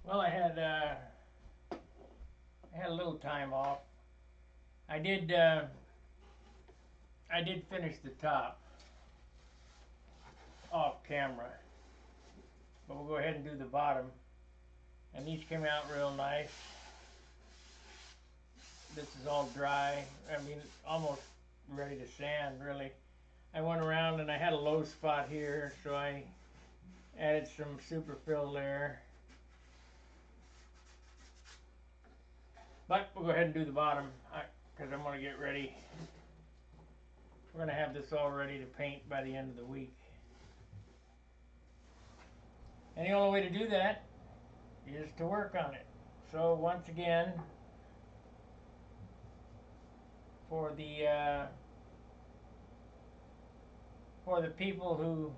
Well, I had a little time off. I did I did finish the top off camera, but we'll go ahead and do the bottom. And these came out real nice. This is all dry. I mean, almost ready to sand, really. I went around and I had a low spot here, so I added some super fill there. But we'll go ahead and do the bottom because I'm going to get ready. We're going to have this all ready to paint by the end of the week. And the only way to do that is to work on it. So once again, for the people who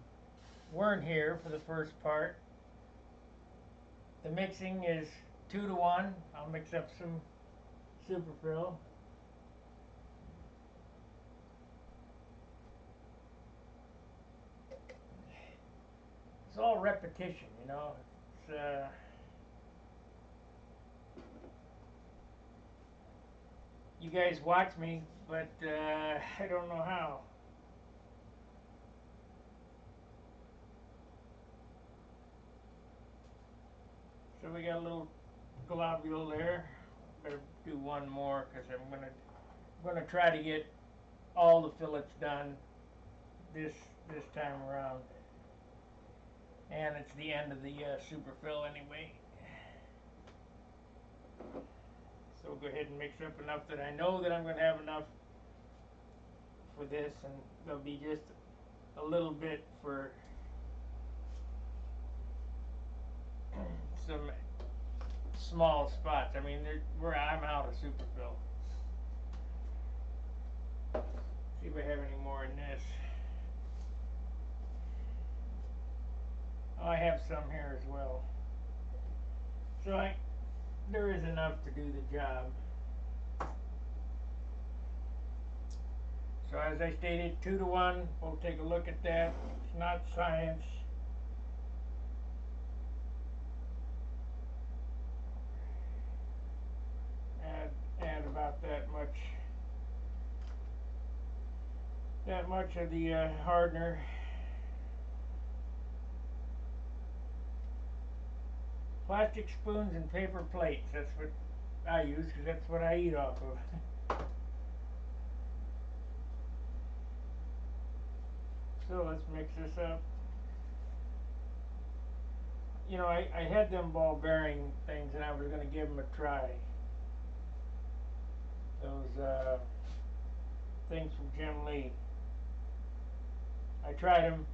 weren't here for the first part, the mixing is 2-to-1. I'll mix up some superfill. It's all repetition, you know. It's you guys watch me, but I don't know how. So we got a little globule there. Better do one more because I'm gonna try to get all the fillets done this time around. And it's the end of the superfill anyway. So we'll go ahead and mix up enough that I know that I'm going to have enough for this, and there'll be just a little bit for some small spots. I mean, where I'm out of superfill. See if I have any more in this. Oh, I have some here as well. So there is enough to do the job. So as I stated, 2-to-1. We'll take a look at that. It's not science. Add about that much of the hardener. Plastic spoons and paper plates. That's what I use because that's what I eat off of. So let's mix this up. You know, I had them ball bearing things and I was going to give them a try. Those things from Jim Lee. I tried them.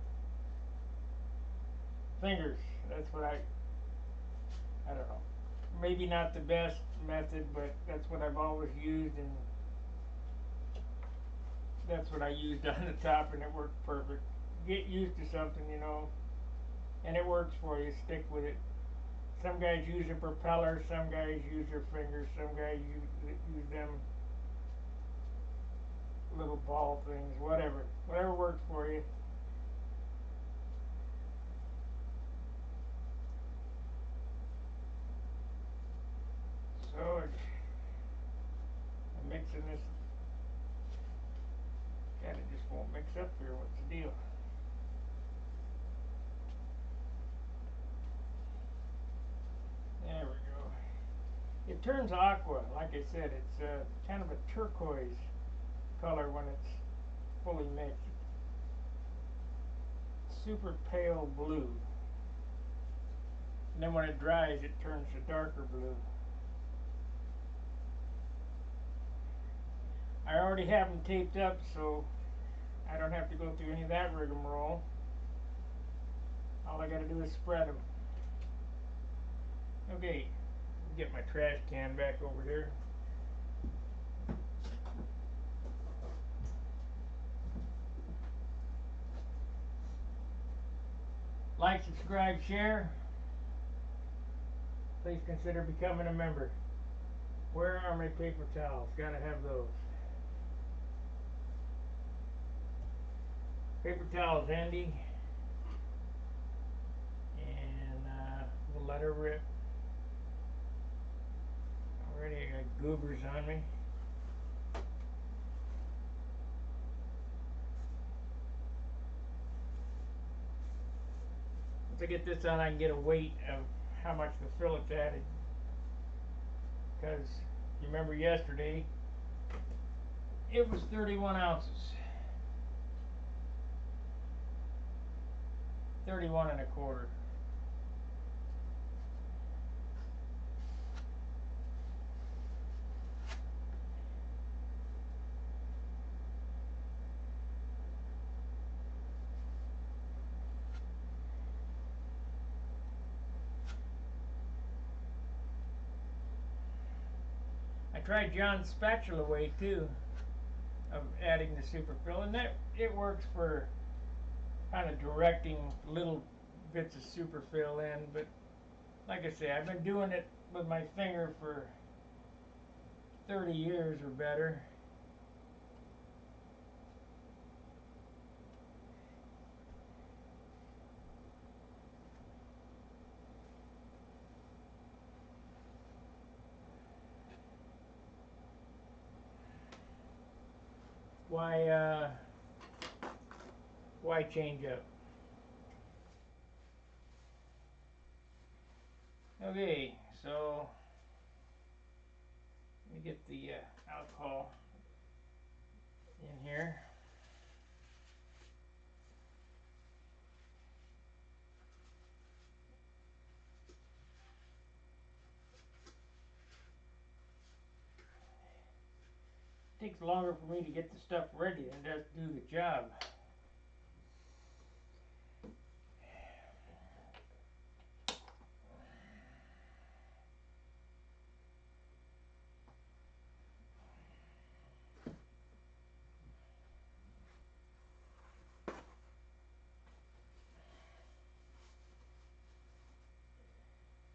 Fingers. That's what I don't know. Maybe not the best method, but that's what I've always used, and that's what I used on the top, and it worked perfect. Get used to something, you know, and it works for you. Stick with it. Some guys use a propeller, some guys use their fingers, some guys use them little ball things, whatever works for you. So I'm mixing this. God, it just won't mix up here. What's the deal? There we go. It turns aqua. Like I said, it's kind of a turquoise color when it's fully mixed. Super pale blue. And then when it dries, it turns to darker blue. I already have them taped up, so I don't have to go through any of that rigmarole. All I gotta do is spread them. Okay, get my trash can back over here. Like, subscribe, share. Please consider becoming a member. Where are my paper towels? Gotta have those. Paper towels handy. And we'll let her rip. Already I got goobers on me. Once I get this on, I can get a weight of how much the fillet's added. Because you remember yesterday, it was 31 ounces. 31 and a quarter. I tried John's spatula weight too, of adding the superfill, and that it works for kind of directing little bits of superfill in. But like I say, I've been doing it with my finger for 30 years or better. Why change up? Okay, so let me get the alcohol in here. It takes longer for me to get the stuff ready than it does to do the job.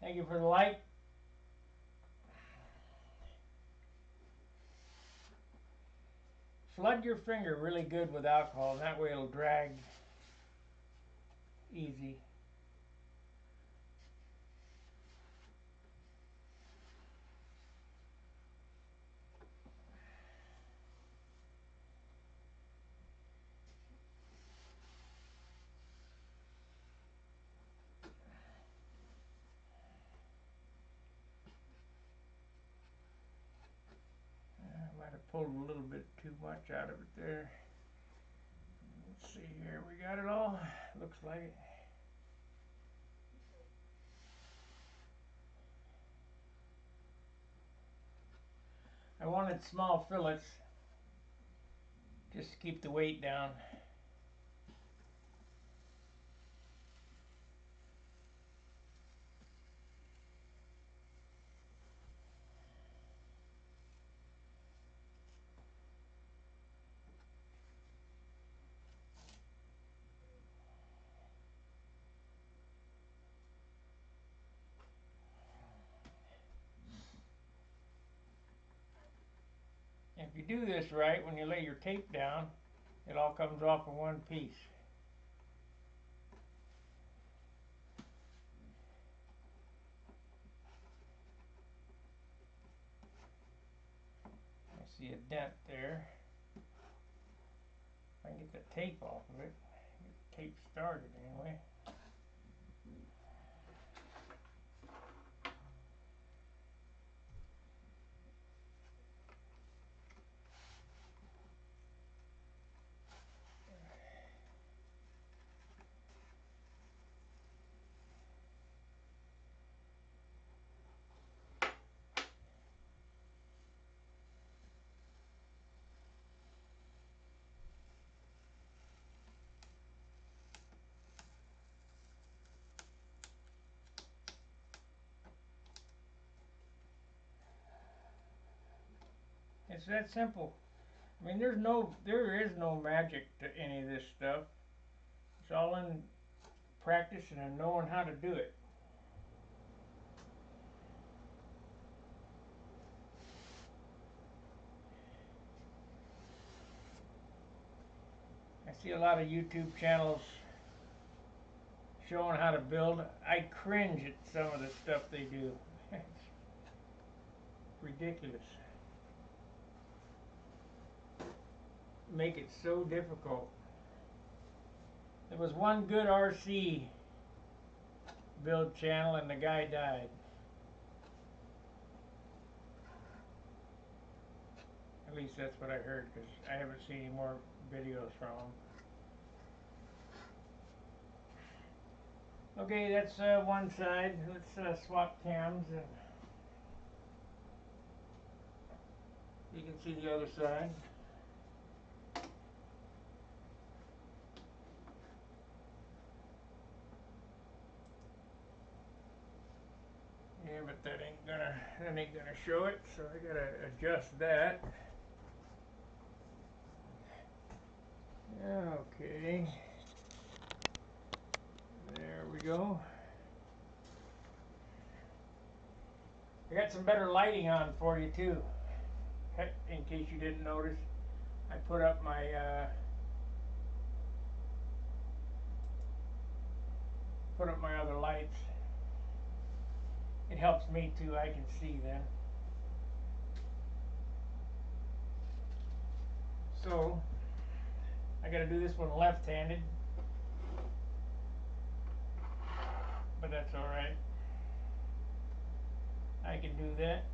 Thank you for the like. Flood your finger really good with alcohol, and that way it'll drag easy. I might have pulled a little bit too much out of it there. Let's see here, we got it all. Looks like it. I wanted small fillets just to keep the weight down. If you do this right, when you lay your tape down, it all comes off in one piece. I see a dent there. If I can get the tape off of it, get the tape started anyway. It's that simple. I mean, there is no magic to any of this stuff. It's all in practice and in knowing how to do it. I see a lot of YouTube channels showing how to build. I cringe at some of the stuff they do. ridiculous. Make it so difficult. There was one good RC build channel and the guy died. At least that's what I heard, because I haven't seen any more videos from him. Okay, that's one side. Let's swap cams, and you can see the other side. Yeah, but that ain't gonna show it, so I gotta adjust that. Okay. There we go. I got some better lighting on for you too. In case you didn't notice, I put up my other lights. It helps me too. I can see then. So I got to do this one left-handed, but that's all right. I can do that.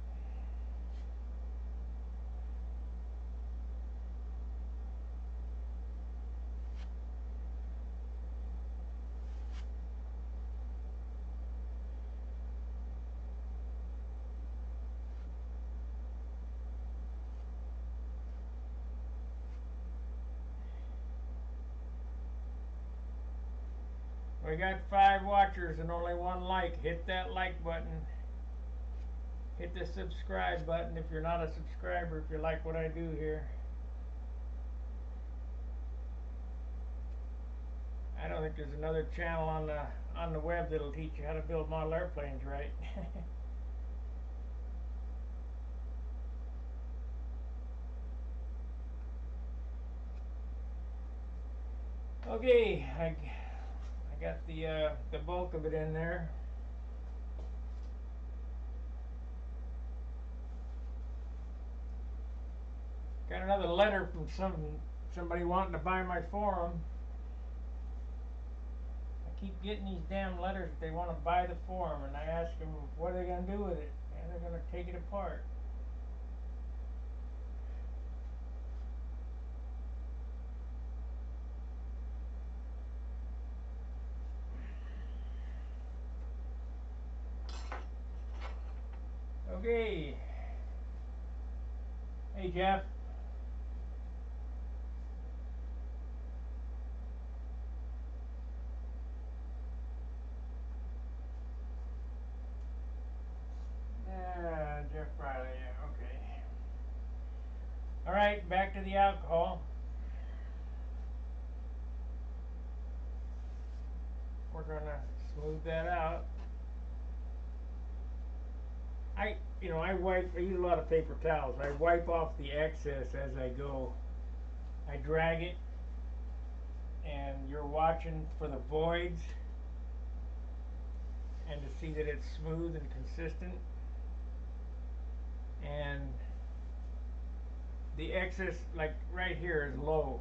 We got 5 watchers and only 1 like. Hit that like button. Hit the subscribe button if you're not a subscriber, if you like what I do here. I don't think there's another channel on the web that'll teach you how to build model airplanes right. Okay, I got the bulk of it in there. Got another letter from somebody wanting to buy my forum. I keep getting these damn letters that they want to buy the forum, and I ask them what are they going to do with it, and they're going to take it apart. Okay. Hey, Jeff. Jeff Riley, yeah, okay. Alright, back to the alcohol. We're gonna smooth that out. I use a lot of paper towels. I wipe off the excess as I go. I drag it, and you're watching for the voids, and to see that it's smooth and consistent. And the excess, like right here, is low.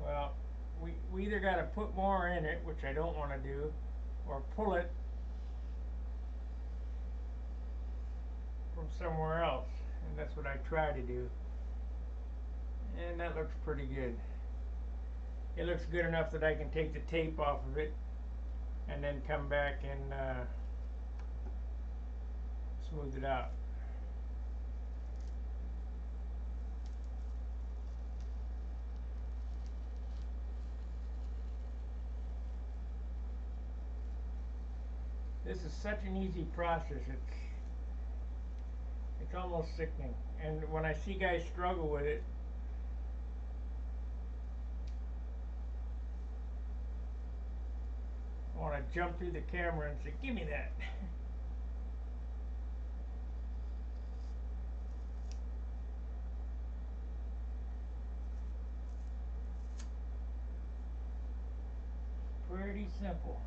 Well, we either got to put more in it, which I don't want to do, or pull it from somewhere else, and that's what I try to do. And that looks pretty good. It looks good enough that I can take the tape off of it and then come back and smooth it out. This is such an easy process. It's almost sickening. And when I see guys struggle with it, I want to jump through the camera and say, "Give me that." Pretty simple.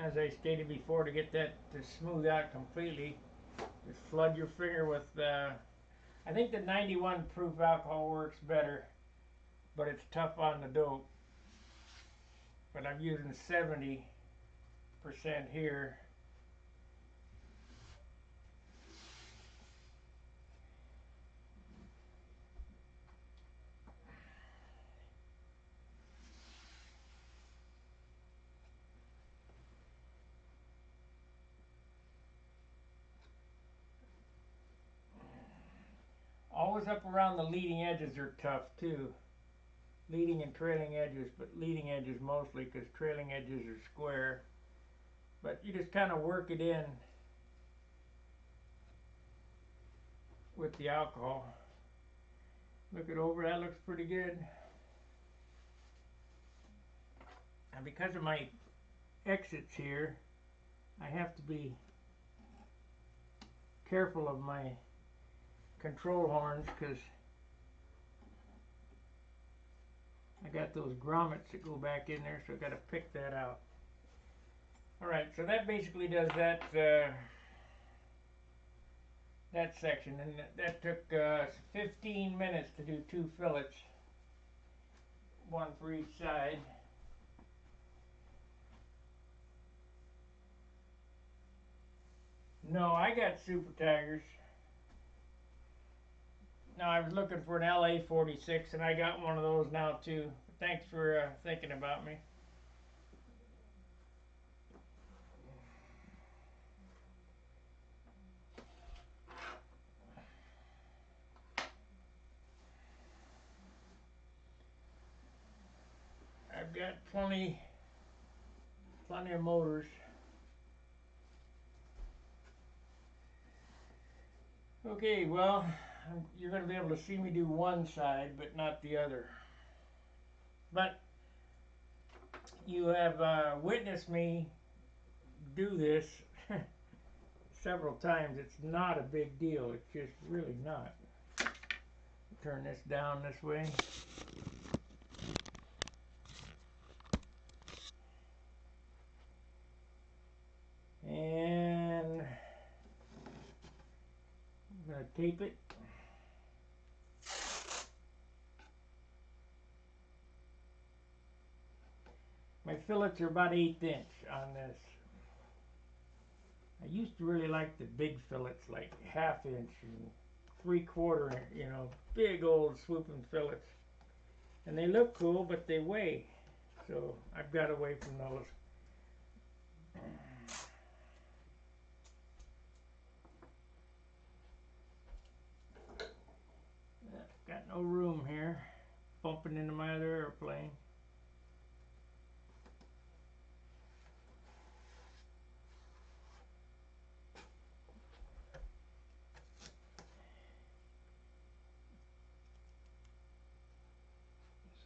as I stated before, to get that to smooth out completely, just flood your finger with, I think the 91 proof alcohol works better, but it's tough on the dope. But I'm using 70% here. Always up around the leading edges are tough too. Leading and trailing edges, but leading edges mostly because trailing edges are square. But you just kind of work it in with the alcohol. Look it over, that looks pretty good. And because of my exits here, I have to be careful of my control horns because I got those grommets that go back in there, so I got to pick that out. Alright, so that basically does that that section, and that took 15 minutes to do 2 fillets, one for each side. No, I got Super Tigers. Now I was looking for an LA 46, and I got one of those now too. Thanks for thinking about me. I've got plenty of motors. Okay, well, you're going to be able to see me do one side, but not the other. But you have witnessed me do this several times. It's not a big deal. It's just really not. Turn this down this way. And I'm going to tape it. My fillets are about 1/8 inch on this. I used to really like the big fillets, like 1/2 inch and 3/4, you know, big old swooping fillets. And they look cool, but they weigh. So I've got away from those. Got no room here. Bumping into my other airplane.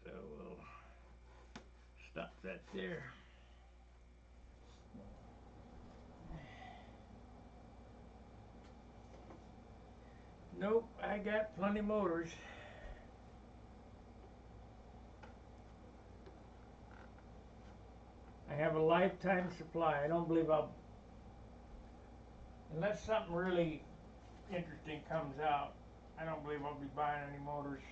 So we'll stop that there. Nope, I got plenty motors. I have a lifetime supply. I don't believe I'll, unless something really interesting comes out, I don't believe I'll be buying any motors.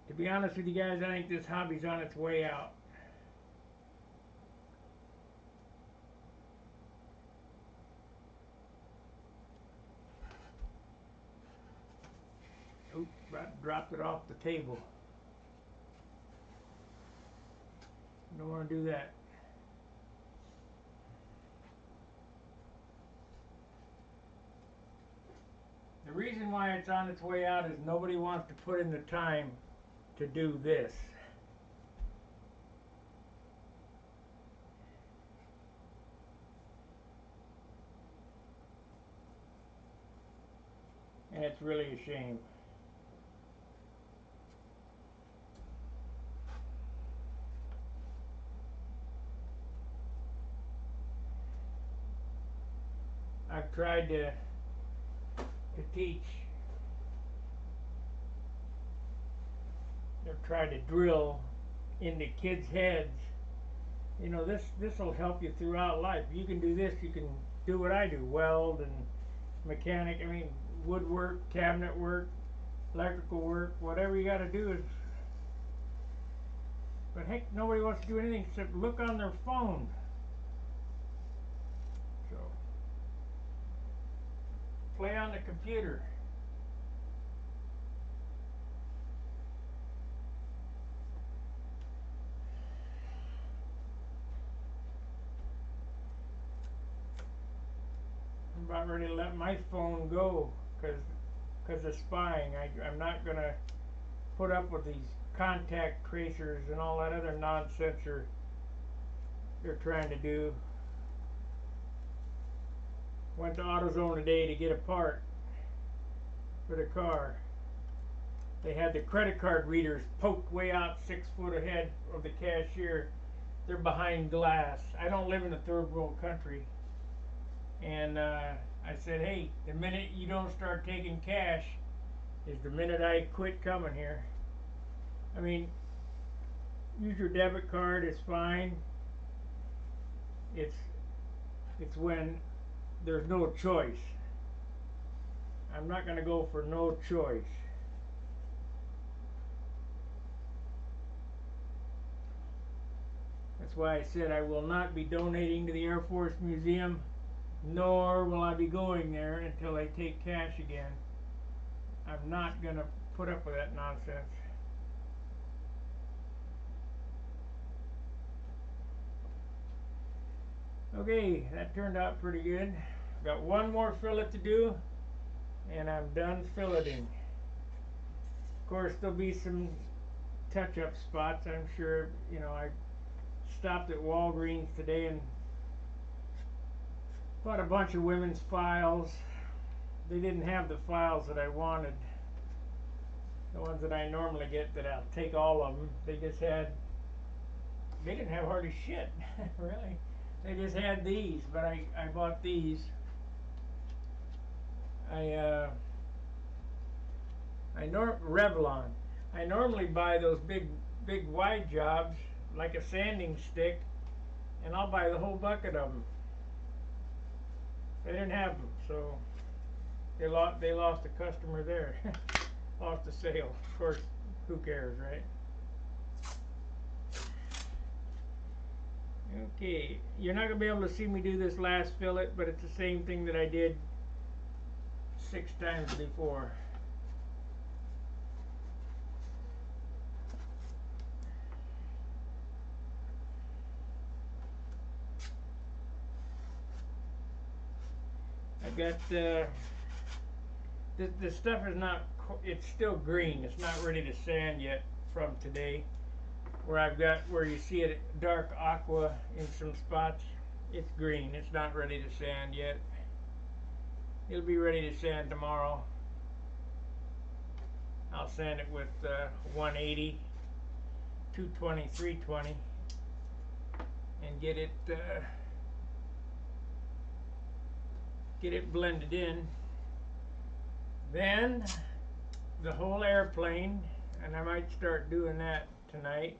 To be honest with you guys, I think this hobby's on its way out. Oops, dropped it off the table. Don't want to do that. The reason why it's on its way out is nobody wants to put in the time to do this. And it's really a shame. I've tried to teach. I've tried to drill into kids' heads You know, this will help you throughout life. You can do this. You can do what I do: weld and mechanic. I mean, woodwork, cabinet work, electrical work, whatever you got to do is. But heck, nobody wants to do anything except look on their phone. So, play on the computer. I'm about ready to let my phone go because of spying. I'm not going to put up with these contact tracers and all that other nonsense they're trying to do. Went to AutoZone today to get a part for the car. They had the credit card readers poked way out 6 foot ahead of the cashier. They're behind glass. I don't live in a third world country. And I said, hey, the minute you don't start taking cash is the minute I quit coming here. I mean, use your debit card, it's fine. It's when there's no choice. I'm not going to go for no choice. That's why I said I will not be donating to the Air Force Museum, nor will I be going there until I take cash again. I'm not going to put up with that nonsense. Okay, that turned out pretty good. Got one more fillet to do, and I'm done filleting. Of course, there'll be some touch-up spots, I'm sure. You know, I stopped at Walgreens today and bought a bunch of women's files. They didn't have the files that I wanted. The ones that I normally get, that I'll take all of them. They didn't have hardly shit, really. They just had these, but I bought these. Revlon. I normally buy those big wide jobs, like a sanding stick, and I'll buy the whole bucket of them. They didn't have them, so they lost a customer there. Lost a sale. Of course, who cares, right? Okay, you're not going to be able to see me do this last fillet, but it's the same thing that I did 6 times before. I got the stuff is not, it's still green. It's not ready to sand yet from today. Where you see it dark aqua in some spots, it's green. It's not ready to sand yet. It'll be ready to sand tomorrow. I'll sand it with 180, 220, 320, and get it blended in. Then the whole airplane, and I might start doing that tonight.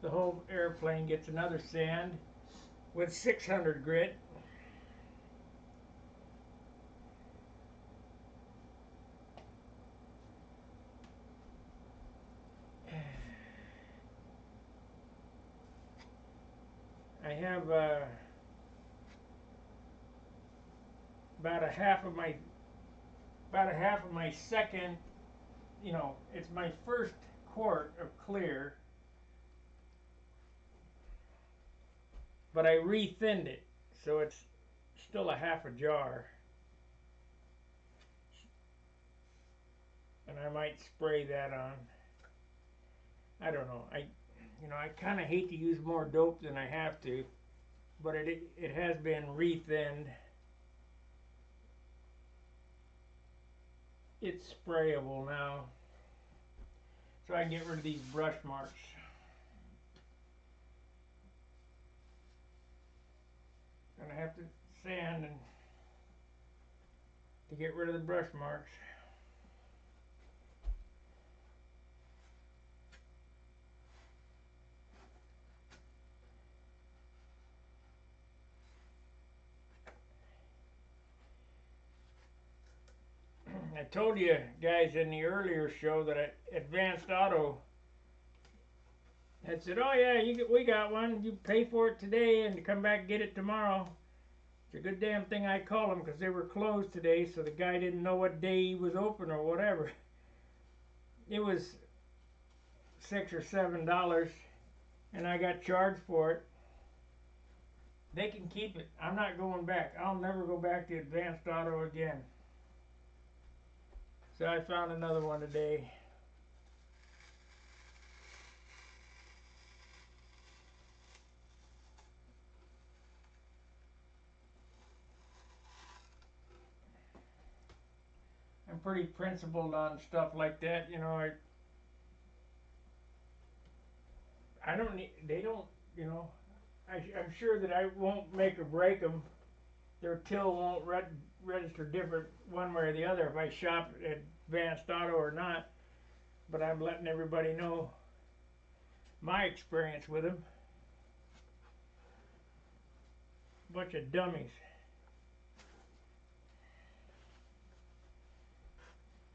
The whole airplane gets another sand with 600 grit. I have about a half of my second, you know, it's my first quart of clear, but I re-thinned it, so it's still a half a jar. And I might spray that on. I don't know. I kind of hate to use more dope than I have to, but it has been re-thinned. It's sprayable now, so I can get rid of these brush marks. Gonna have to sand to get rid of the brush marks. I told you guys in the earlier show that Advanced Auto had said, "Oh yeah, we got one. You pay for it today and come back and get it tomorrow." It's a good damn thing I called them because they were closed today, so the guy didn't know what day he was open or whatever. It was $6 or $7, and I got charged for it. They can keep it. I'm not going back. I'll never go back to Advanced Auto again. So I found another one today. I'm pretty principled on stuff like that, you know. I don't need. They don't. You know. I'm sure that I won't make or break them. Their till won't register different one way or the other if I shop at Advanced Auto or not. But I'm letting everybody know my experience with them. Bunch of dummies.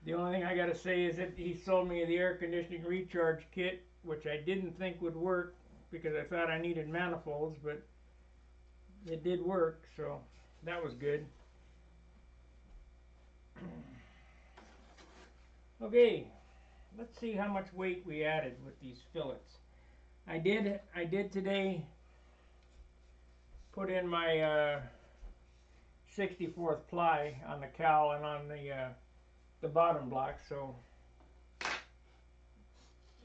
The only thing I gotta say is that he sold me the air conditioning recharge kit, which I didn't think would work because I thought I needed manifolds, but it did work, so that was good. Okay, let's see how much weight we added with these fillets. I did today put in my 64th ply on the cowl and on the bottom block, so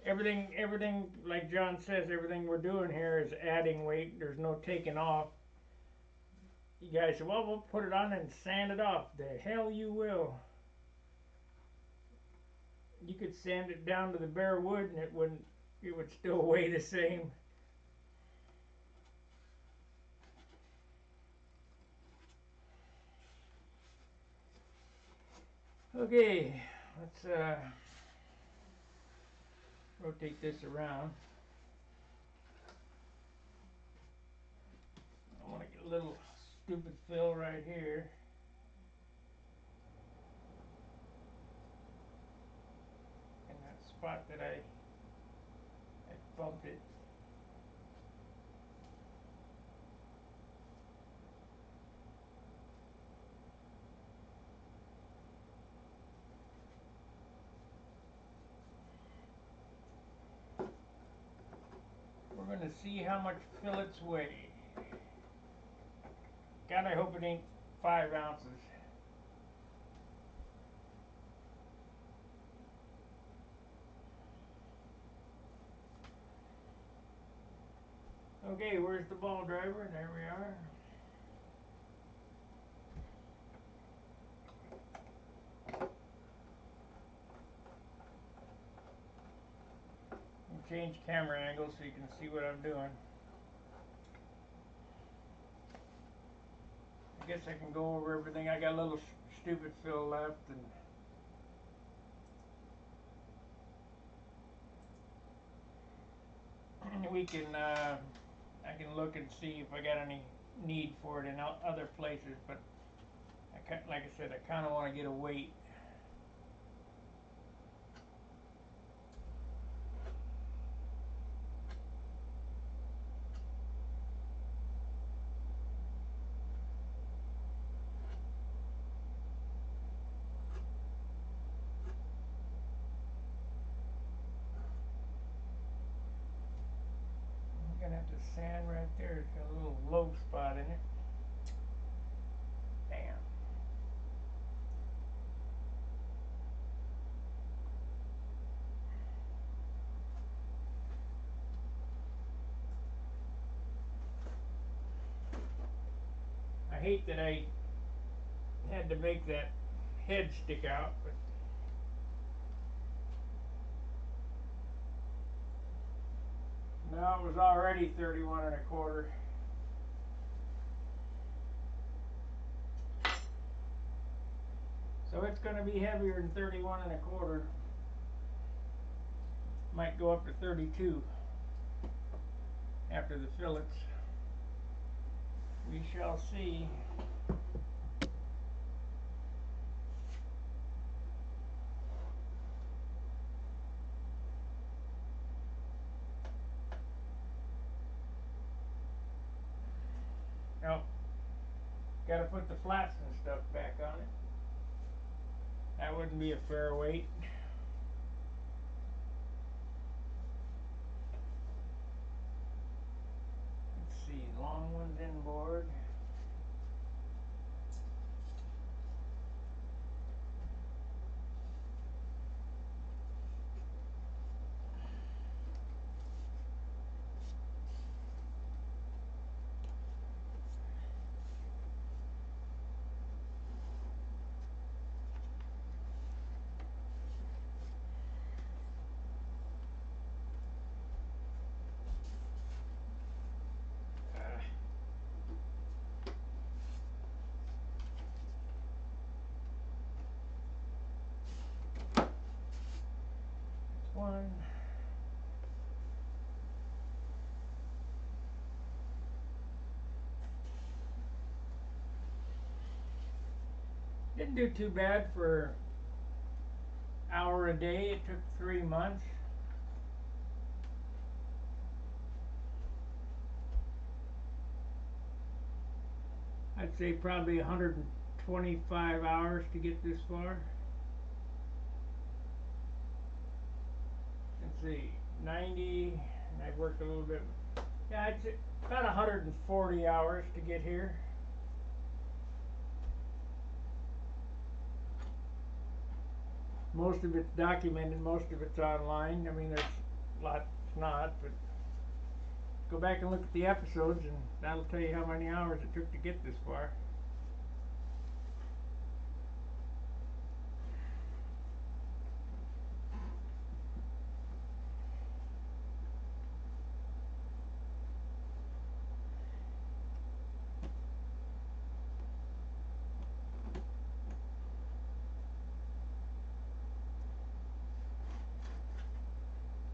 everything like John says, everything we're doing here is adding weight. There's no taking off. You guys say, well, we'll put it on and sand it off. The hell you will. You could sand it down to the bare wood and it would still weigh the same. Okay, let's rotate this around. I want to get a little stupid fill right here. In that spot that I bumped it. We're going to see how much fillets weigh. God, I hope it ain't 5 ounces. Okay, where's the ball driver? There we are. And change camera angle so you can see what I'm doing. I guess I can go over everything. I got a little stupid fill left, and we can I can look and see if I got any need for it in other places, but like I said, I kind of want to get a weight. I'm gonna have to sand right there. It's got a little low spot in it. Damn. I hate that I had to make that head stick out, but no, it was already 31 1/4. So it's going to be heavier than 31 1/4. Might go up to 32 after the fillets. We shall see. No, gotta put the flats and stuff back on it. That wouldn't be a fair weight. Let's see, long ones inboard. One. Didn't do too bad for an hour a day. It took 3 months. I'd say probably 125 hours to get this far. Let's see, 90, and I've worked a little bit. Yeah, I'd say about 140 hours to get here. Most of it's documented, most of it's online. I mean, there's lots not, but go back and look at the episodes and that'll tell you how many hours it took to get this far.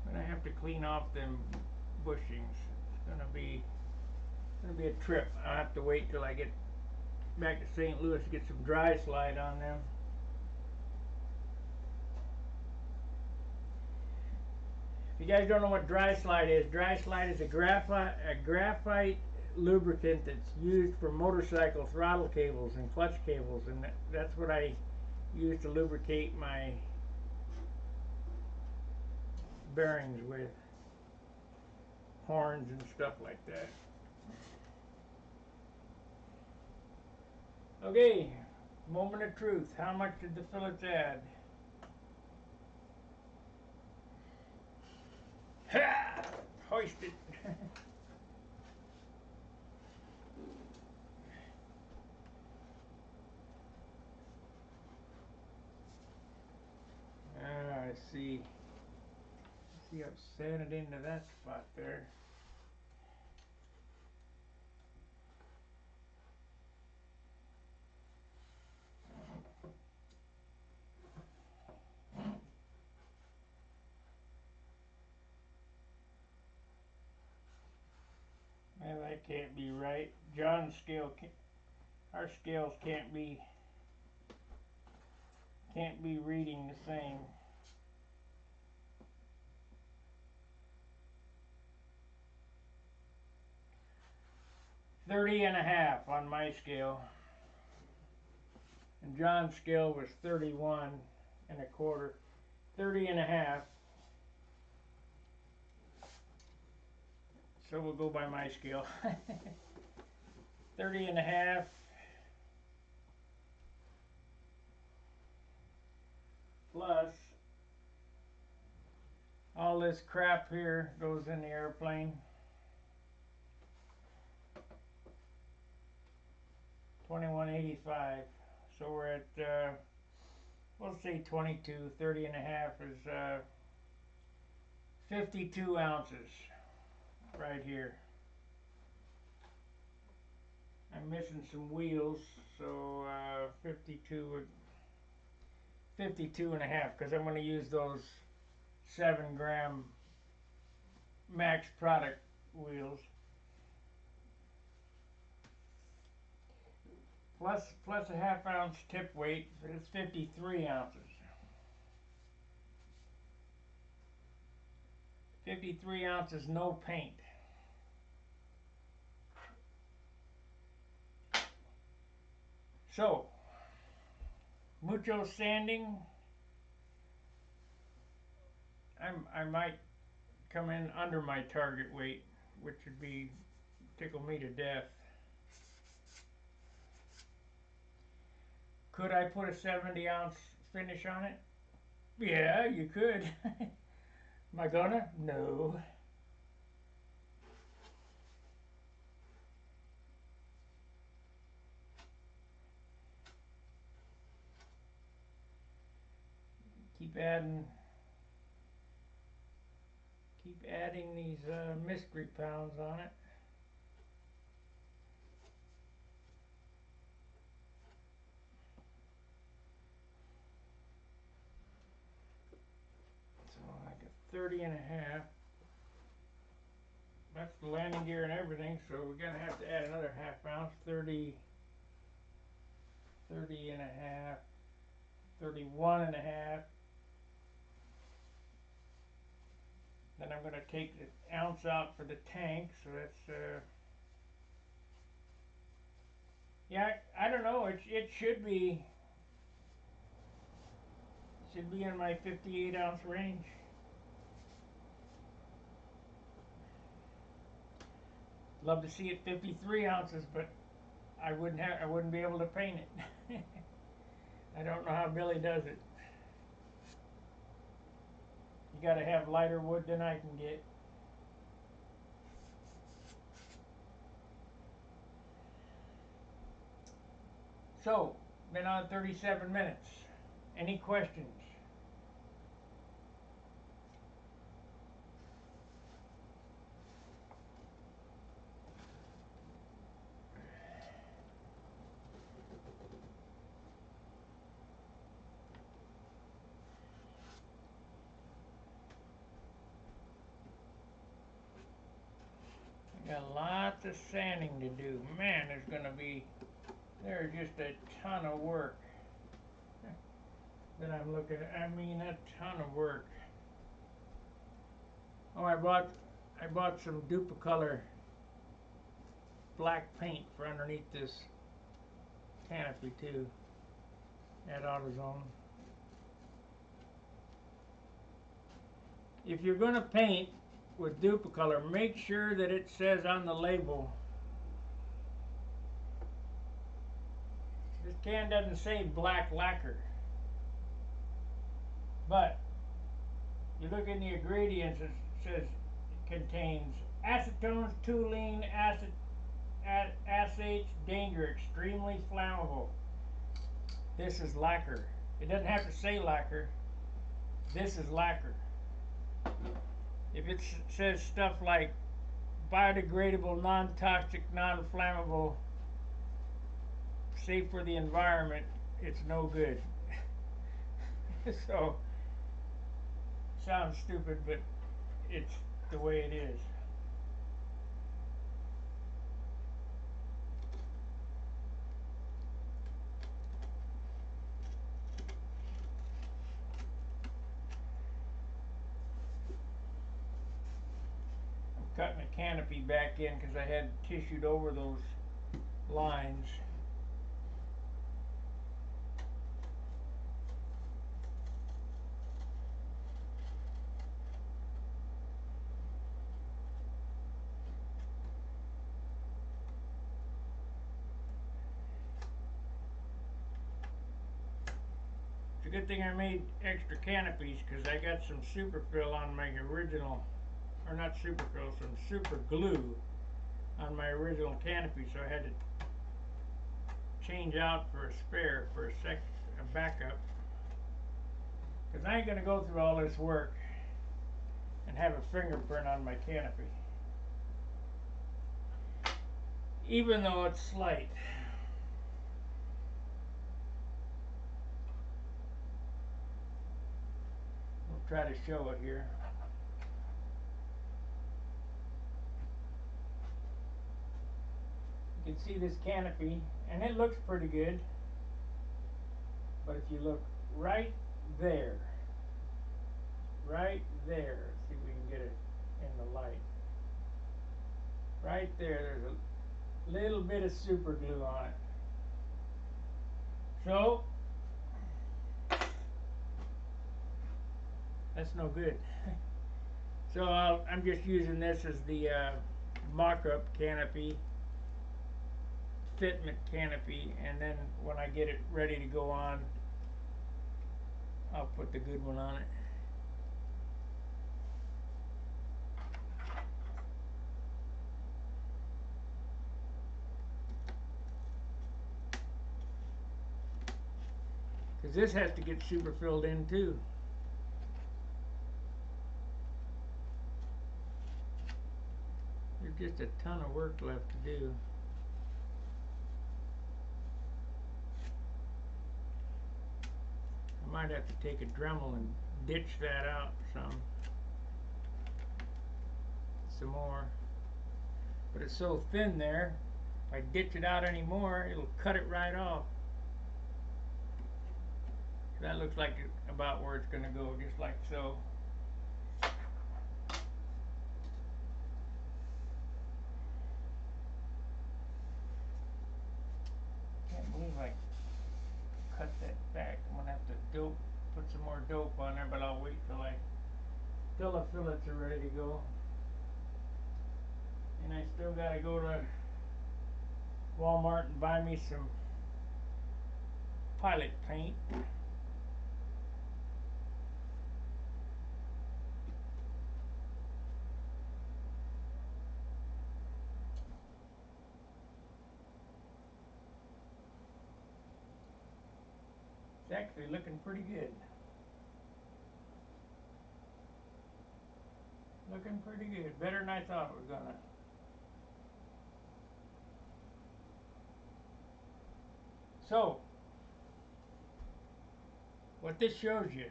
And I have to clean off them bushings. It's gonna be a trip. I'll have to wait till I get back to St. Louis to get some dry slide on them. If you guys don't know what dry slide is a graphite lubricant that's used for motorcycle throttle cables and clutch cables, and that's what I use to lubricate my bearings with, horns and stuff like that. Okay, moment of truth. How much did the fillets add? Ha! Hoisted. I see. See, I've sanded into that spot there. Well, that can't be right. John's scale, our scales can't be reading the same. .30½ on my scale, and John's scale was 31¼ 30½. So we'll go by my scale. 30½ plus all this crap here goes in the airplane. 2185. So we're at we'll say 22. 30½ is 52 ounces right here. I'm missing some wheels, so 52½ because I'm going to use those 7-gram max product wheels. Plus a ½ ounce tip weight, but it's 53 ounces. 53 ounces, no paint. So, mucho sanding. I might come in under my target weight, which would be tickle me to death. Could I put a 70-ounce finish on it? Yeah, you could. Am I gonna? No. Keep adding, keep adding these mystery pounds on it. So like a 30 and a half. That's the landing gear and everything, so we're gonna have to add another half ounce. 30, 30 and a half, 31 and a half. Then I'm going to take the ounce out for the tank, so that's, yeah, I don't know, it should be in my 58 ounce range. Love to see it 53 ounces, but I wouldn't be able to paint it. I don't know how Billy does it. You gotta have lighter wood than I can get. So, been on 37 minutes. Any questions? Got lots of sanding to do. Man, there's just a ton of work that I'm looking at. I mean, a ton of work. Oh, I bought some Duplicolor black paint for underneath this canopy too, at AutoZone. If you're going to paint with Duplicolor, make sure that it says on the label. This can doesn't say black lacquer, but you look in the ingredients, it says it contains acetones, toluene, acates, danger, extremely flammable. This is lacquer. It doesn't have to say lacquer. This is lacquer. If it says stuff like biodegradable, non-toxic, non-flammable, safe for the environment, it's no good. So, sounds stupid, but it's the way it is. I'm cutting the canopy back in because I had tissued over those lines. It's a good thing I made extra canopies because I got some super fill on my original, or not super fill, some super glue on my original canopy, so I had to change out for a spare, for a backup, because I ain't going to go through all this work and have a fingerprint on my canopy, even though it's slight. We'll try to show it here. You can see this canopy, and it looks pretty good, but if you look right there, let's see if we can get it in the light. Right there, there's a little bit of super glue on it. So that's no good. So I'm just using this as the mock-up canopy, fitment canopy, and then when I get it ready to go on, I'll put the good one on it. Because this has to get super filled in too. There's just a ton of work left to do. I might have to take a Dremel and ditch that out some more. But it's so thin there, if I ditch it out anymore, it'll cut it right off. That looks like about where it's going to go, just like so. Can't believe I cut that back. I'm going to have to put some more dope on there, but I'll wait till the fillets are ready to go. And I still got to go to Walmart and buy me some pilot paint. It's actually looking pretty good. Looking pretty good. Better than I thought it was gonna. So, what this shows you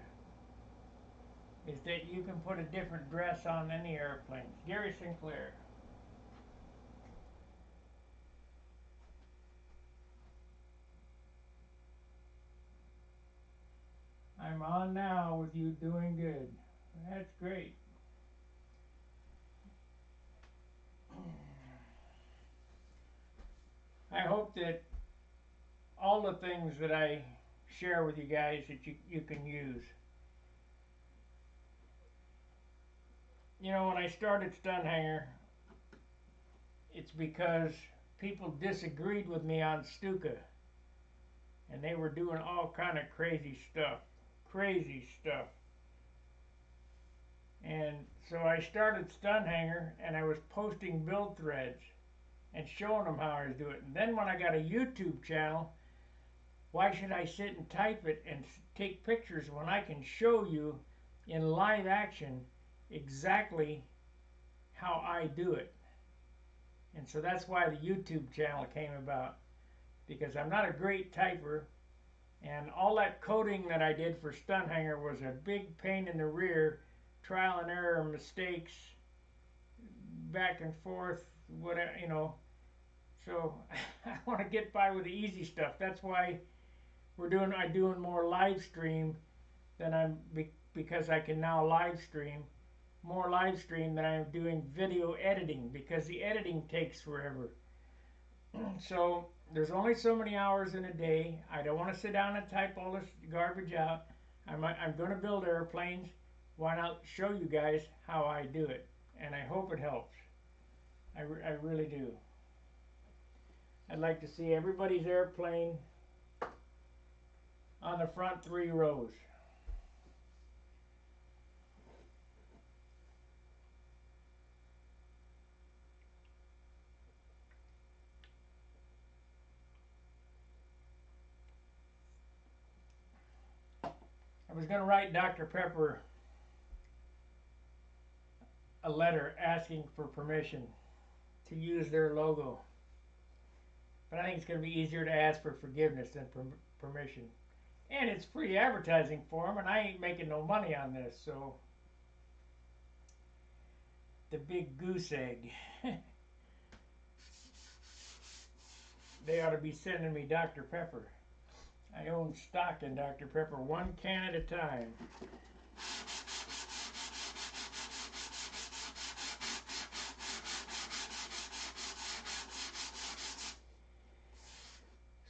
is that you can put a different dress on any airplanes. Gary Sinclair. I'm on now with you doing good. That's great. I hope that all the things that I share with you guys that you can use. You know, when I started Stunhanger, it's because people disagreed with me on Stuka. And they were doing all kind of crazy stuff. Crazy stuff. And so I started Stunhanger, and I was posting build threads and showing them how I was doing it. And then when I got a YouTube channel, why should I sit and type it and take pictures when I can show you in live action exactly how I do it? And so that's why the YouTube channel came about, because I'm not a great typer, and all that coding that I did for Stunhanger was a big pain in the rear, trial and error, mistakes, back and forth, whatever, you know. So I want to get by with the easy stuff. That's why I'm doing more live stream than because I can now live stream more live stream than I'm doing video editing, because the editing takes forever. So there's only so many hours in a day. I don't want to sit down and type all this garbage out. I'm going to build airplanes. Why not show you guys how I do it? And I hope it helps. I really do. I'd like to see everybody's airplane on the front 3 rows. I was going to write Dr. Pepper a letter asking for permission to use their logo. But I think it's going to be easier to ask for forgiveness than permission. And it's free advertising for them, and I ain't making no money on this, so the big goose egg. They ought to be sending me Dr. Pepper. I own stock in Dr. Pepper, 1 can at a time.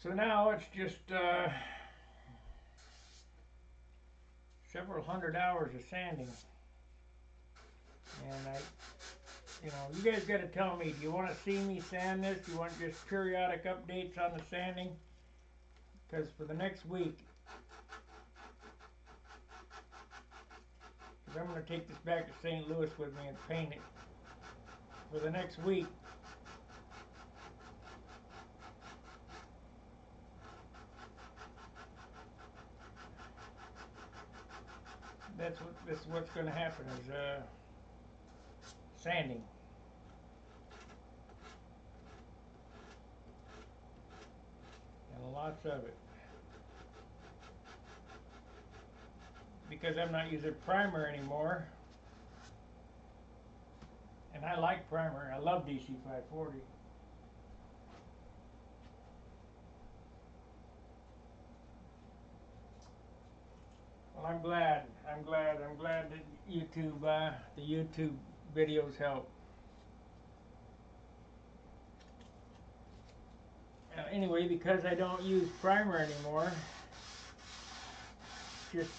So now it's just several hundred hours of sanding. And you guys got to tell me, do you want to see me sand this? Do you want just periodic updates on the sanding? Because for the next week, I'm going to take this back to St. Louis with me and paint it. For the next week, this is what's going to happen is sanding. And lots of it. Because I'm not using primer anymore. And I like primer. I love DC 540. Well, I'm glad that the YouTube videos help. Anyway, because I don't use primer anymore, just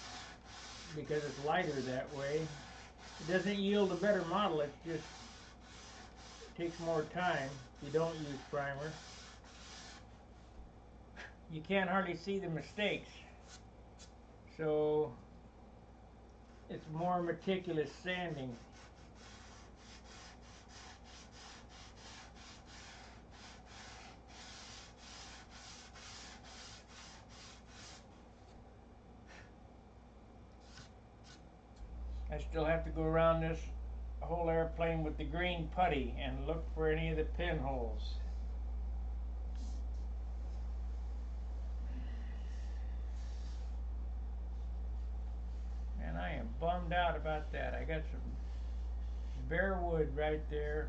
because it's lighter that way, it doesn't yield a better model. It just takes more time if you don't use primer. You can't hardly see the mistakes. So it's more meticulous sanding. I still have to go around this whole airplane with the green putty and look for any of the pinholes. And I am bummed out about that. I got some bare wood right there,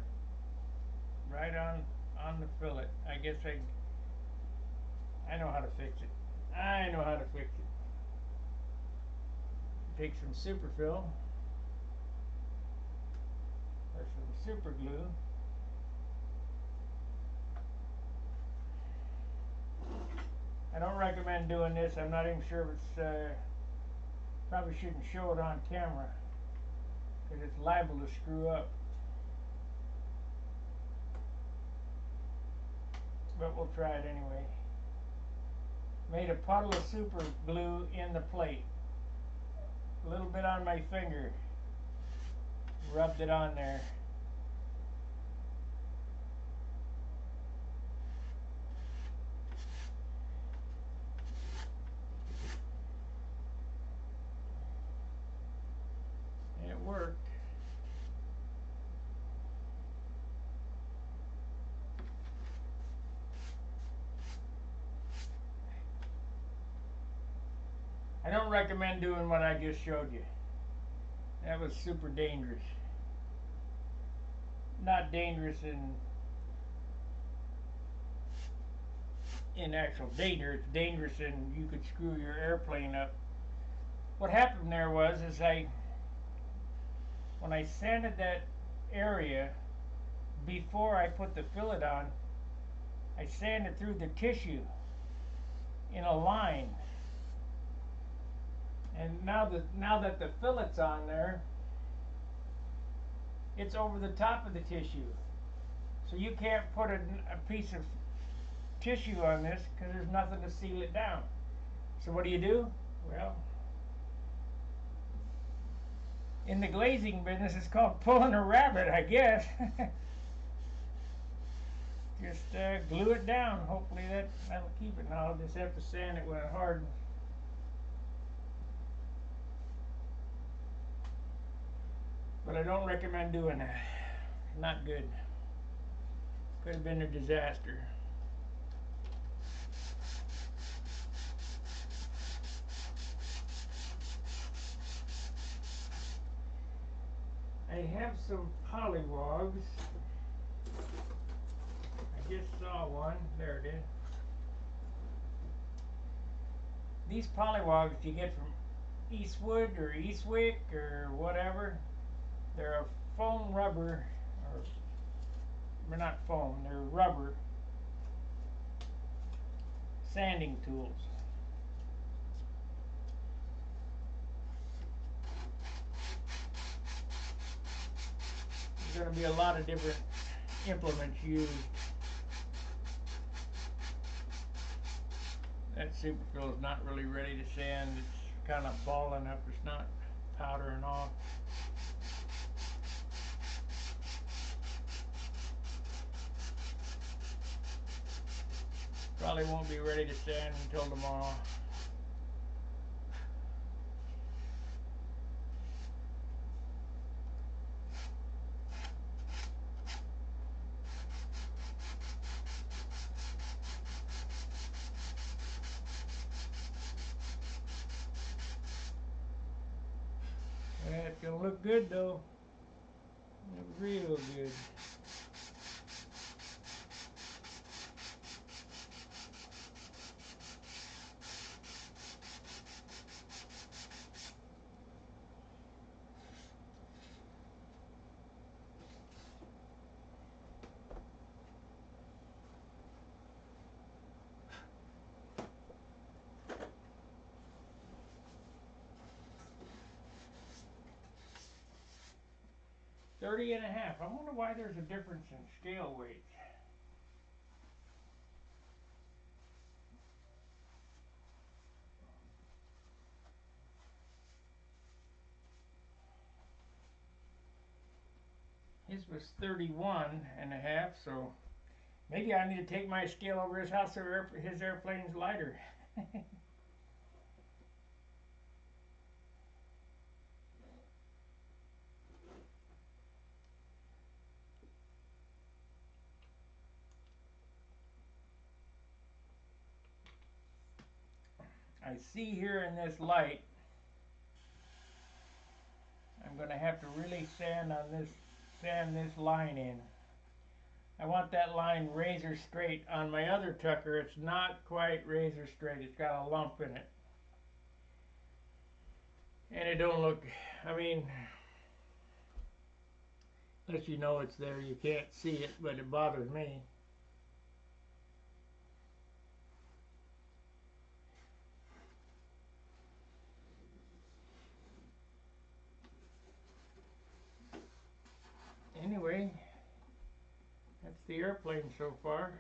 right on the fillet. I guess I know how to fix it. I know how to fix it. Take some super fill or some super glue. I don't recommend doing this. I'm not even sure if it's probably shouldn't show it on camera because it's liable to screw up. But we'll try it anyway. Made a puddle of super glue in the plate. A little bit on my finger. Rubbed it on there. And it worked. I don't recommend doing what I just showed you. That was super dangerous. Not dangerous in actual danger. It's dangerous in you could screw your airplane up. What happened there was when I sanded that area before I put the fillet on, I sanded through the tissue in a line. And now that the fillet's on there, it's over the top of the tissue. So you can't put a piece of tissue on this because there's nothing to seal it down. So what do? Well, in the glazing business, it's called pulling a rabbit, I guess. Just glue it down. Hopefully that'll keep it. Now I'll just have to sand it when it hardens. But I don't recommend doing that. Not good. Could have been a disaster. I have some pollywogs. I just saw one. There it is. These pollywogs you get from Eastwood or Eastwick or whatever. They're a foam rubber, or they're not foam, they're rubber sanding tools. going to be a lot of different implements used. That superfill is not really ready to sand. It's kind of balling up. It's not powdering off. Probably won't be ready to sand until tomorrow. Yeah, it's gonna look good though. Real good. $30.5. I wonder why there's a difference in scale weights. His was 31.5, so maybe I need to take my scale over his house so his airplane's lighter. I see here in this light, I'm going to have to really sand this line in. I want that line razor straight. On my other tucker, it's not quite razor straight. It's got a lump in it. And it don't look, I mean, unless you know it's there, you can't see it, but it bothers me. Anyway, that's the airplane so far.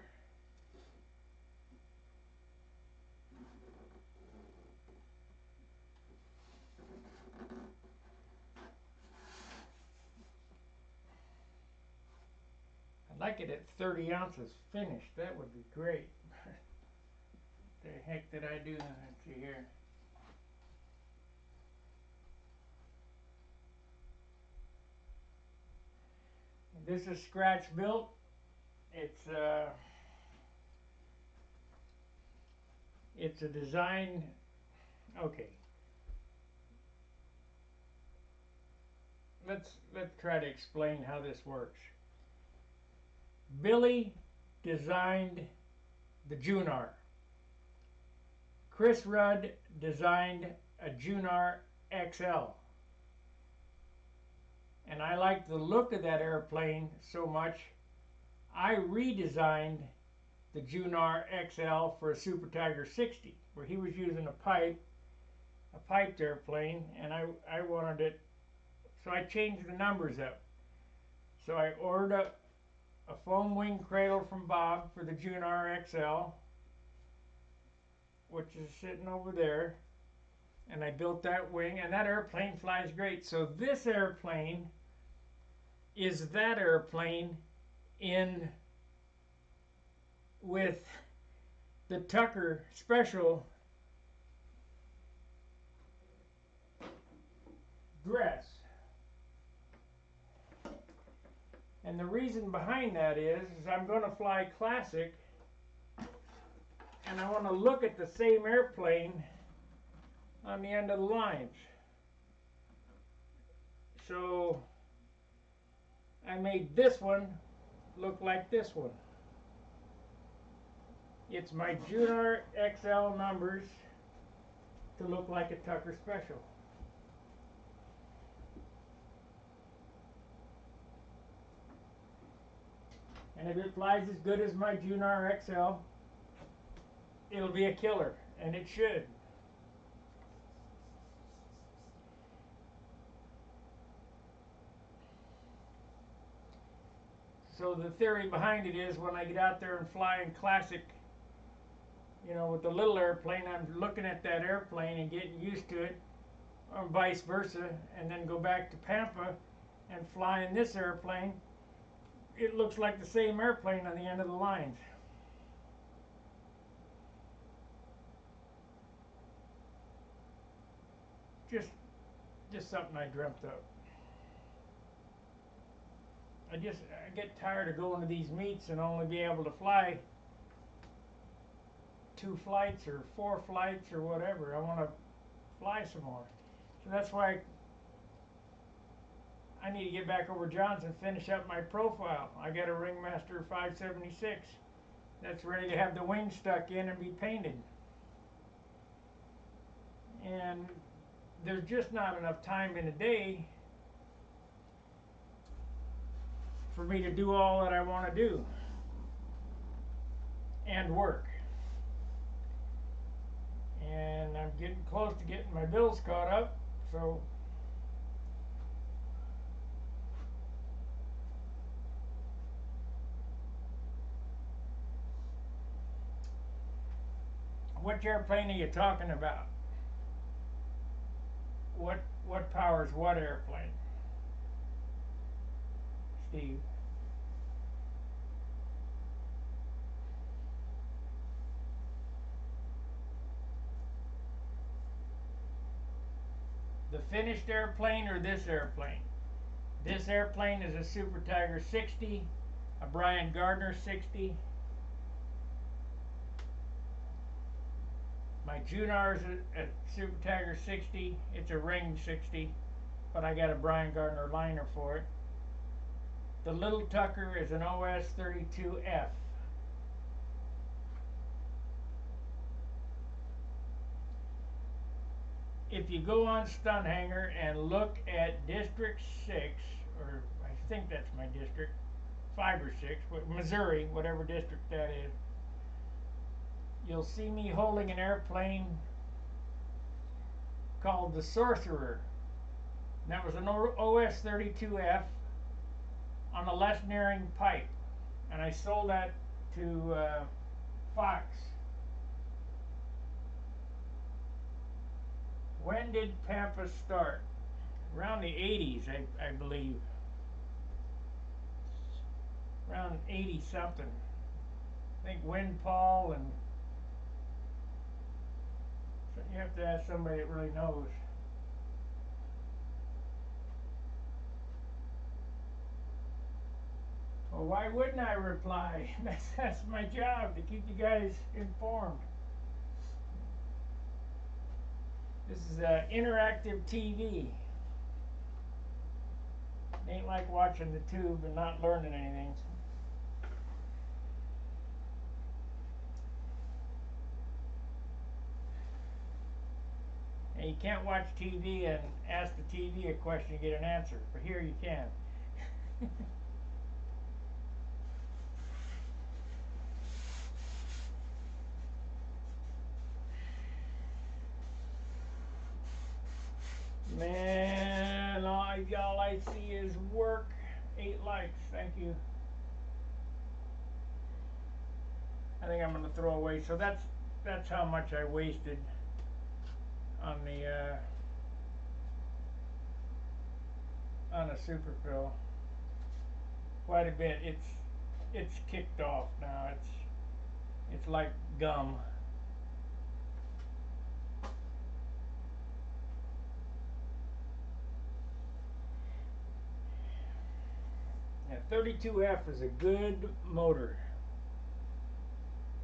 I'd like it at 30 ounces finished. That would be great. The heck did I do? Let's see here. This is scratch built. It's a design. Okay. Let's try to explain how this works. Billy designed the Junar. Chris Rudd designed a Junar XL. And I liked the look of that airplane so much, I redesigned the Junar XL for a Super Tiger 60, where he was using a piped airplane, and I wanted it, so I changed the numbers up. So I ordered a foam wing cradle from Bob for the Junar XL, which is sitting over there, and I built that wing, and that airplane flies great. So this airplane is that airplane in with the Tucker Special dress. And the reason behind that is I'm going to fly classic, and I want to look at the same airplane on the end of the lines. So I made this one look like this one. It's my Junar XL numbers to look like a Tucker Special. And if it flies as good as my Junar XL, it'll be a killer, and it should. So the theory behind it is when I get out there and fly in classic, with the little airplane, I'm looking at that airplane and getting used to it, or vice versa, and then go back to Pampa and fly in this airplane. It looks like the same airplane on the end of the lines. Just something I dreamt of. I get tired of going to these meets and only be able to fly 2 flights or 4 flights or whatever. I want to fly some more. So that's why I need to get back over Johnson, finish up my profile. I got a Ringmaster 576 that's ready to have the wings stuck in and be painted. And there's just not enough time in a day for me to do all that I want to do and work. And I'm getting close to getting my bills caught up, so which airplane are you talking about? What powers what airplane? Steve. The finished airplane or this airplane? This airplane is a Super Tiger 60, a Brian Gardner 60. My Junar's a Super Tiger 60. It's a Ring 60, but I got a Brian Gardner liner for it. The Little Tucker is an OS 32F. If you go on Stunhanger and look at District 6, or I think that's my district, 5 or 6, Missouri, whatever district that is, you'll see me holding an airplane called the Sorcerer. And that was an OS 32F on a Lesnering pipe. And I sold that to Fox. When did Pampa start? Around the 80s, I believe. Around 80 something. I think Windfall and so you have to ask somebody that really knows. Well, why wouldn't I reply? That's my job, to keep you guys informed. This is interactive TV. It ain't like watching the tube and not learning anything. And you can't watch TV and ask the TV a question and get an answer, but here you can. Man, all I see is work. 8 likes, thank you. I think I'm gonna throw away. So that's how much I wasted on the on a super pill. Quite a bit. It's kicked off now. It's like gum. Yeah, 32F is a good motor.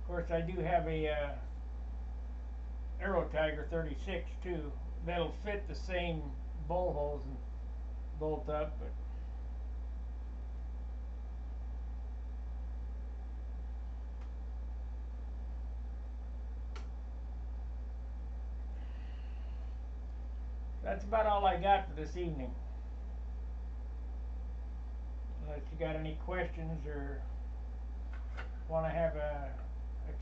Of course, I do have a Aero Tiger 36 too. That'll fit the same bowl holes and bolt up, but that's about all I got for this evening. Unless you got any questions or want to have a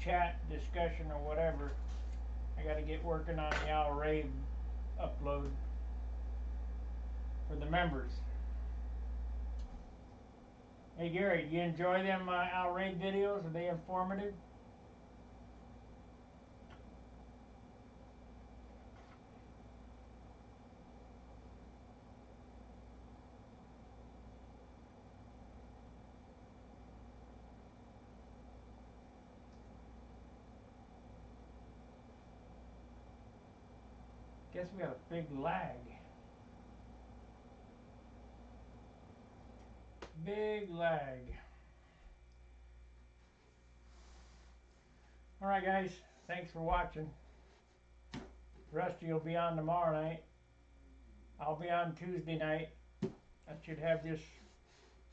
chat discussion or whatever, I got to get working on the Owl Rave upload for the members. Hey Gary, you enjoy them outrage videos? Are they informative? Guess we got a big lag. Big lag. Alright guys, thanks for watching. Rusty will be on tomorrow night. I'll be on Tuesday night. I should have this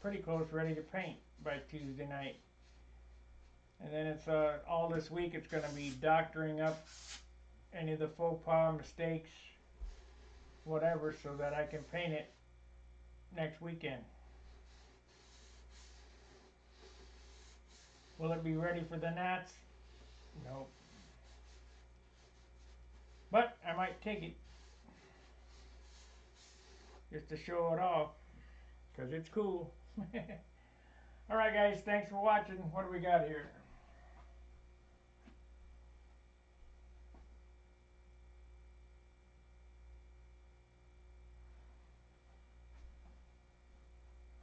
pretty close ready to paint by Tuesday night. And then it's all this week it's going to be doctoring up any of the faux pas, mistakes, whatever, so that I can paint it next weekend. Will it be ready for the Nats? Nope. But I might take it just to show it off, because it's cool. Alright guys, thanks for watching. What do we got here?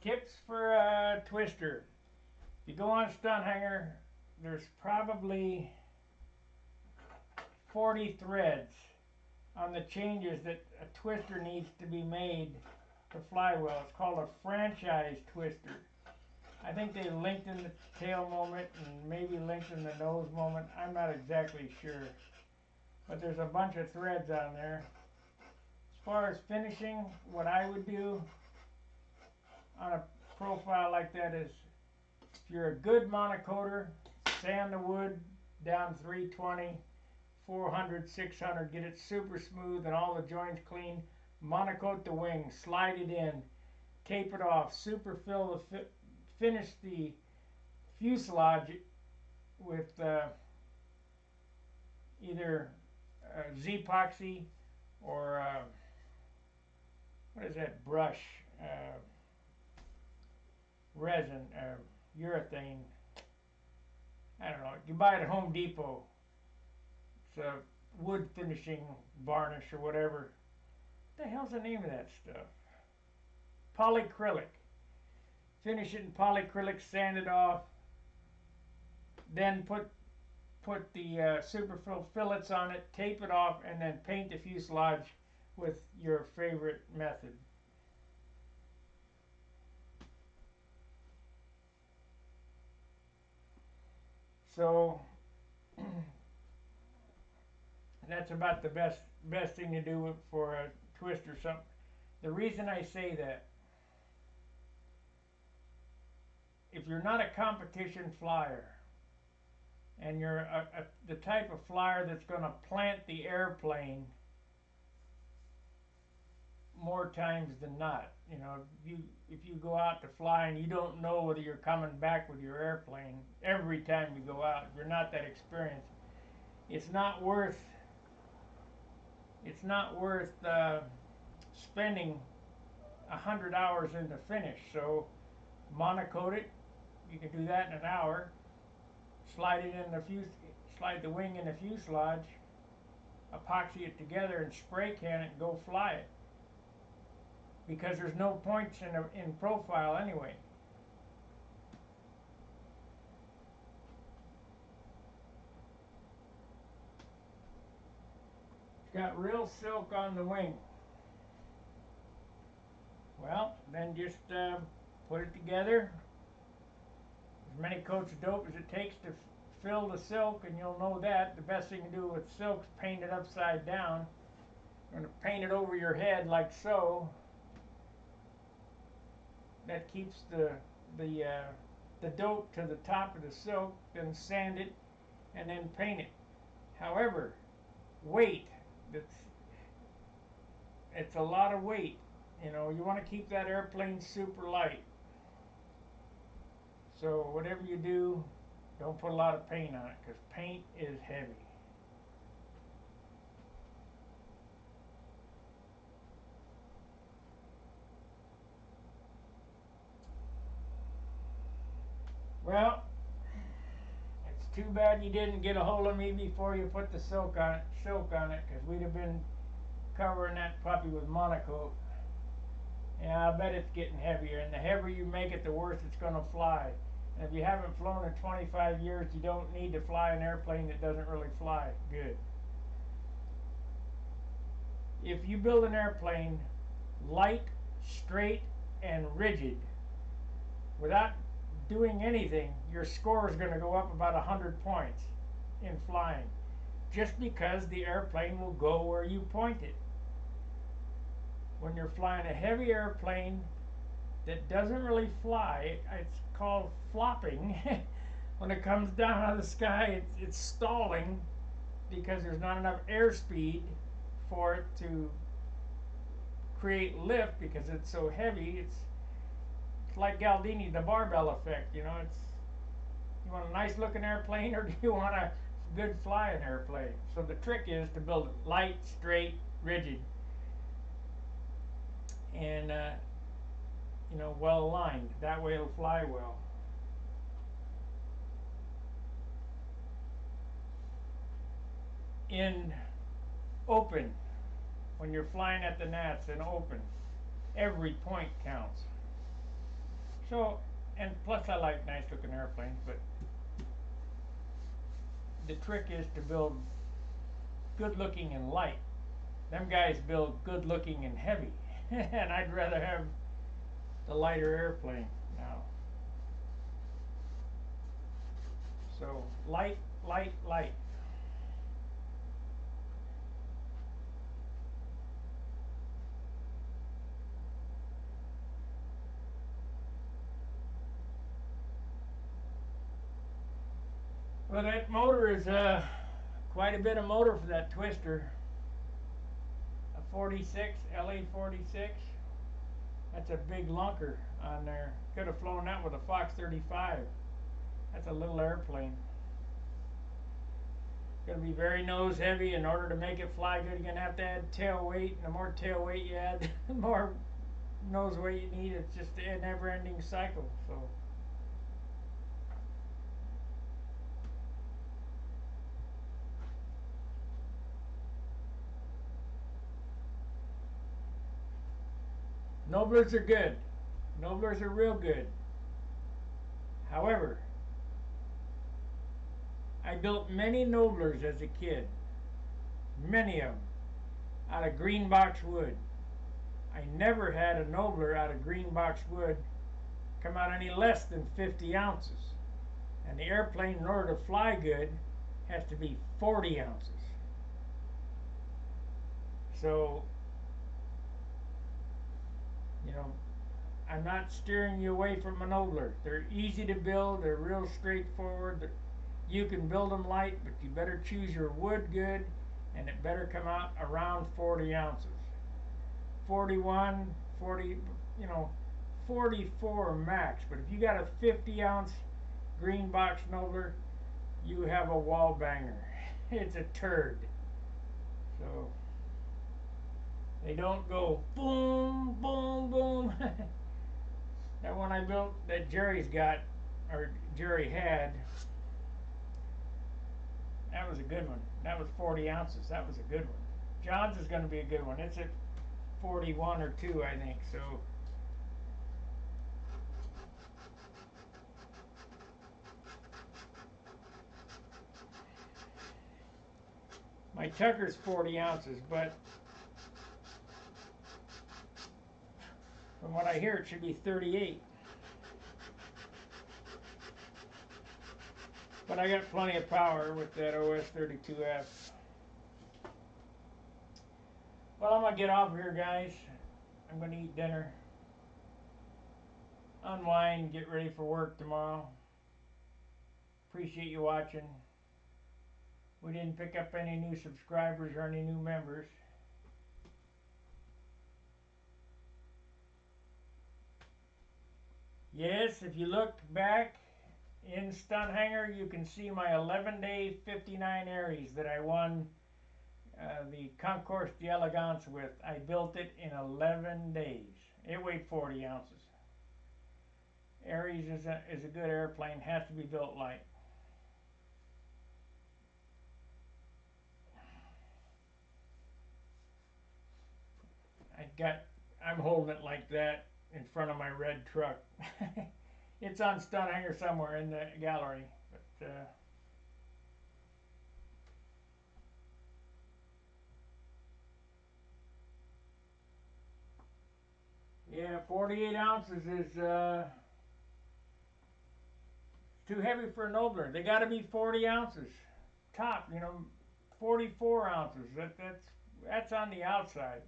Tips for a twister. If you go on Stunhanger, there's probably 40 threads on the changes that a twister needs to be made to fly well. It's called a franchise twister. I think they lengthen the tail moment and maybe lengthen the nose moment. I'm not exactly sure. But there's a bunch of threads on there. As far as finishing, what I would do on a profile like that is, if you're a good monocoater, sand the wood down 320, 400, 600, get it super smooth and all the joints clean. Monocoat the wing, slide it in, tape it off, super fill the finish the fuselage with either Z-epoxy or what is that brush? Resin, urethane. I don't know. You buy it at Home Depot. It's a wood finishing varnish or whatever. What the hell's the name of that stuff? Polyacrylic. Finish it in polyacrylic, sand it off. Then put the superfill fillets on it, tape it off, and then paint the fuselage with your favorite method. So that's about the best thing to do for a twist or something. The reason I say that, if you're not a competition flyer and you're the type of flyer that's going to plant the airplane more times than not, you know, if you go out to fly and you don't know whether you're coming back with your airplane every time you go out, if you're not that experienced, it's not worth spending 100 hours in the finish. So monocoat it. You can do that in an hour. Slide the wing in the fuselage, epoxy it together, and spray can it and go fly it. Because there's no points in profile anyway. It's got real silk on the wing. Well, then just put it together. As many coats of dope as it takes to fill the silk, and you'll know that. The best thing to do with silk is paint it upside down. You're going to paint it over your head like so. That keeps the dope to the top of the silk. Then sand it, and then paint it. However, weight. It's a lot of weight. You know, you want to keep that airplane super light. So whatever you do, don't put a lot of paint on it, because paint is heavy. Well, it's too bad you didn't get a hold of me before you put the silk on it, because we'd have been covering that puppy with monocoat. Yeah, I bet it's getting heavier, and the heavier you make it, the worse it's going to fly. And if you haven't flown in 25 years, you don't need to fly an airplane that doesn't really fly good. If you build an airplane light, straight, and rigid, without doing anything, your score is going to go up about 100 points in flying, just because the airplane will go where you point it. When you're flying a heavy airplane that doesn't really fly, it's called flopping. When it comes down out of the sky, it's stalling because there's not enough airspeed for it to create lift, because it's so heavy. It's like Galdini, the barbell effect. You want a nice looking airplane, or do you want a good flying airplane? So the trick is to build it light, straight, rigid, and well aligned. That way it'll fly well. In open, when you're flying at the gnats in open, every point counts. So, and plus I like nice looking airplanes, but the trick is to build good looking and light. Them guys build good looking and heavy. And I'd rather have the lighter airplane now. So light, light, light. Well, that motor is quite a bit of motor for that twister. A 46, LA 46. That's a big lunker on there. Could have flown that with a Fox 35. That's a little airplane. Going to be very nose heavy. In order to make it fly good, you're going to have to add tail weight. And the more tail weight you add, the more nose weight you need. It's just a never-ending cycle. So. Noblers are good. Noblers are real good. However, I built many Noblers as a kid. Many of them. Out of green box wood. I never had a Nobler out of green box wood come out any less than 50 ounces. And the airplane, in order to fly good, has to be 40 ounces. So, I'm not steering you away from a Nobler. They're easy to build. They're real straightforward. You can build them light, but you better choose your wood good, and it better come out around 40 ounces. 41, 40, 44 max. But if you got a 50-ounce green box Nobler, you have a wall banger. It's a turd. So they don't go boom, boom, boom. That one I built that Jerry's got, or Jerry had, that was a good one. That was 40 ounces. That was a good one. John's is going to be a good one. It's at 41 or 2, I think. So my Tucker's 40 ounces, but from what I hear, it should be 38. But I got plenty of power with that OS32F. Well, I'm going to get off here, guys. I'm going to eat dinner, unwind, get ready for work tomorrow. Appreciate you watching. We didn't pick up any new subscribers or any new members. Yes, if you look back in Stunt Hanger, you can see my 11-day 59 Aries that I won the Concours d'Elegance with. I built it in 11 days. It weighed 40 ounces. Aries is a good airplane. Has to be built light. I'm holding it like that in front of my red truck. It's on stud hanger somewhere in the gallery. But yeah, 48 ounces is too heavy for a nobler. They got to be 40 ounces top. 44 ounces. That's on the outside.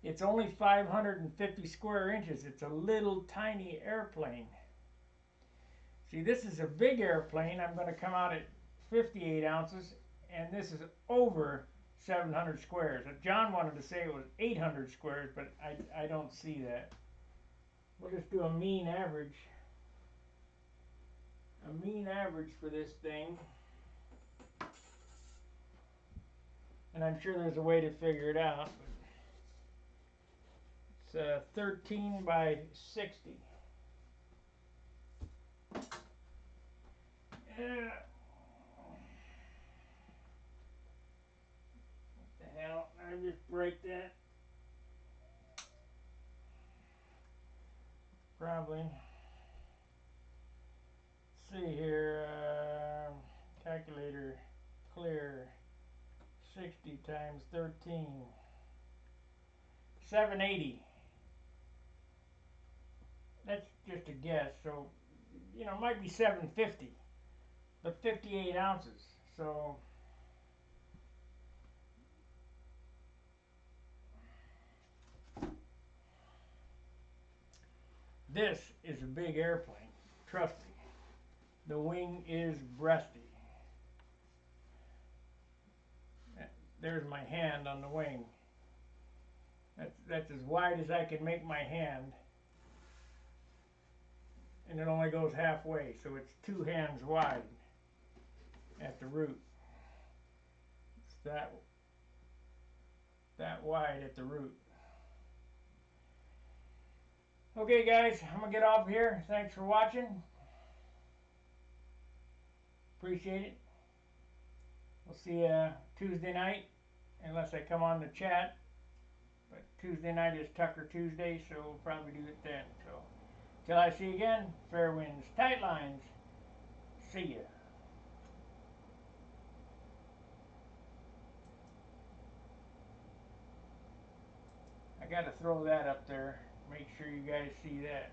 It's only 550 square inches. It's a little tiny airplane. See, this is a big airplane. I'm going to come out at 58 ounces, and this is over 700 squares. John wanted to say it was 800 squares, but I don't see that. We'll just do a mean average. A mean average for this thing. And I'm sure there's a way to figure it out. It's 13 by 60. Yeah. What the hell? I just break that. Probably. Let's see here. Calculator. Clear. 60 times 13. 780. That's just a guess. So, it might be 750. But 58 ounces. So, this is a big airplane. Trust me. The wing is breasty. There's my hand on the wing. That's as wide as I can make my hand. And it only goes halfway, so it's 2 hands wide at the root. It's that wide at the root. Okay guys, I'm gonna get off here. Thanks for watching. Appreciate it. We'll see you Tuesday night, unless I come on the chat. But Tuesday night is Tucker Tuesday, so we'll probably do it then. So, till I see you again, fair winds, tight lines. See ya. I gotta throw that up there. Make sure you guys see that.